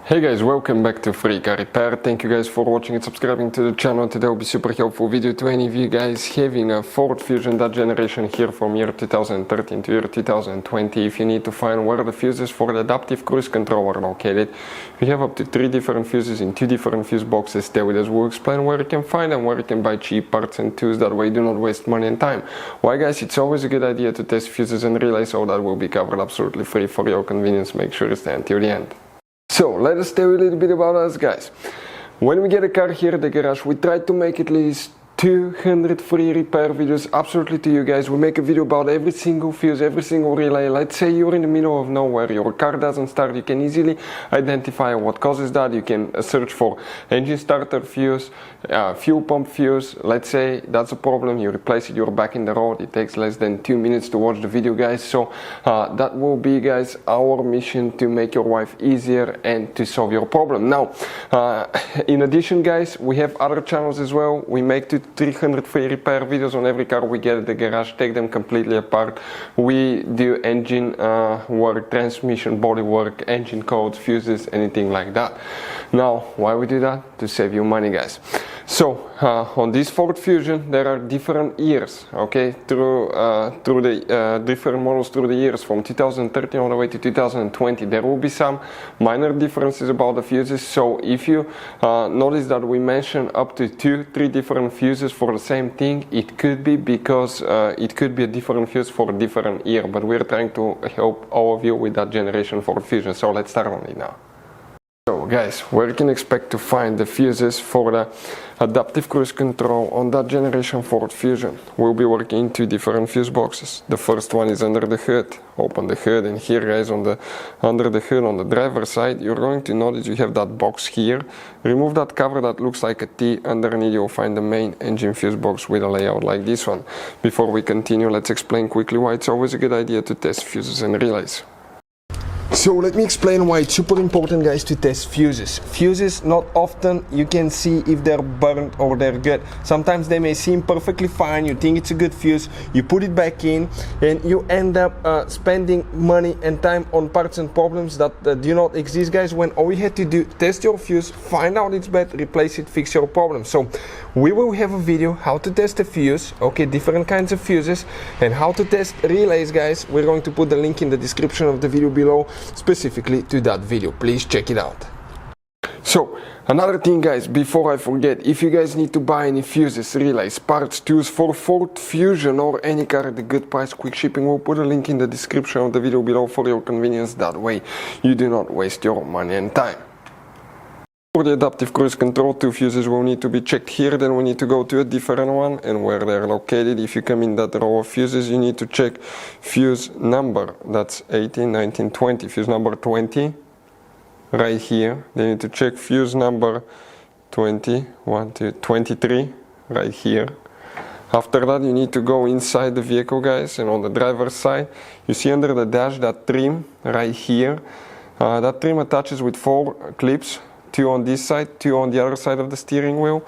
Hey guys, welcome back to Free Car Repair. Thank you guys for watching and subscribing to the channel. Today will be super helpful video to any of you guys having a Ford Fusion that generation here from year 2013 to year 2020. If you need to find where the fuses for the adaptive cruise control are located, we have up to 3 different fuses in 2 different fuse boxes. Stay with us, we'll explain where you can find them, where you can buy cheap parts and tools, that way you do not waste money and time. Why guys, it's always a good idea to test fuses and relays, so that will be covered absolutely free for your convenience. Make sure you stay until the end. So let us tell you a little bit about us guys. When we get a car here at the garage, we try to make at least 200 free repair videos absolutely to you guys. We make a video about every single fuse, every single relay. Let's say you're in the middle of nowhere, your car doesn't start, you can easily identify what causes that. You can search for engine starter fuse, fuel pump fuse. Let's say that's a problem, you replace it, you're back in the road. It takes less than 2 minutes to watch the video guys. So that will be guys our mission, to make your life easier and to solve your problem. Now in addition guys, we have other channels as well. We make 300 free repair videos on every car we get at the garage, take them completely apart. We do engine work, transmission, body work, engine codes, fuses, anything like that. Now why we do that? To save you money guys. So on this Ford Fusion there are different years, okay, through the different models through the years from 2013 all the way to 2020. There will be some minor differences about the fuses, so if you notice that we mention up to 2-3 different fuses for the same thing, it could be because it could be a different fuse for a different year, but we're trying to help all of you with that generation Ford Fusion. So let's start on it now. So guys, where you can expect to find the fuses for the adaptive cruise control on that generation Ford Fusion. We'll be working in 2 different fuse boxes. The first one is under the hood. Open the hood, and here guys, under the hood on the driver's side, you're going to notice you have that box here. Remove that cover that looks like a T. Underneath you'll find the main engine fuse box with a layout like this one. Before we continue, let's explain quickly why it's always a good idea to test fuses and relays. So let me explain why it's super important guys to test fuses. Fuses, not often you can see if they're burnt or they're good. Sometimes they may seem perfectly fine, you think it's a good fuse, you put it back in and you end up spending money and time on parts and problems that do not exist guys, when all you had to do, test your fuse, find out it's bad, replace it, fix your problem. So we will have a video how to test a fuse, okay, different kinds of fuses, and how to test relays guys. We're going to put the link in the description of the video below specifically to that video. Please check it out. So another thing guys, before I forget, if you guys need to buy any fuses, relays, parts, tools for Ford Fusion or any car at a good price, quick shipping, we'll put a link in the description of the video below for your convenience. That way you do not waste your money and time. For the adaptive cruise control, 2 fuses will need to be checked here, then we need to go to a different one, and where they're located, if you come in that row of fuses, you need to check fuse number, that's 18, 19, 20, fuse number 20, right here. Then you need to check fuse number 21 to 23, right here. After that you need to go inside the vehicle guys, and on the driver's side, you see under the dash that trim right here. That trim attaches with 4 clips. 2 on this side, 2 on the other side of the steering wheel.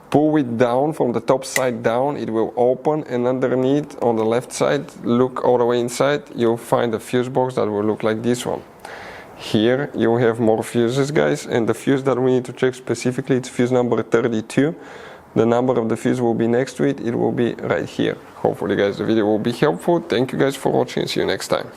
Pull it down from the top side down, it will open, and underneath on the left side, look all the way inside, you'll find a fuse box that will look like this one. Here you have more fuses guys, and the fuse that we need to check specifically, it's fuse number 32. The number of the fuse will be next to it, it will be right here. Hopefully guys the video will be helpful. Thank you guys for watching, see you next time.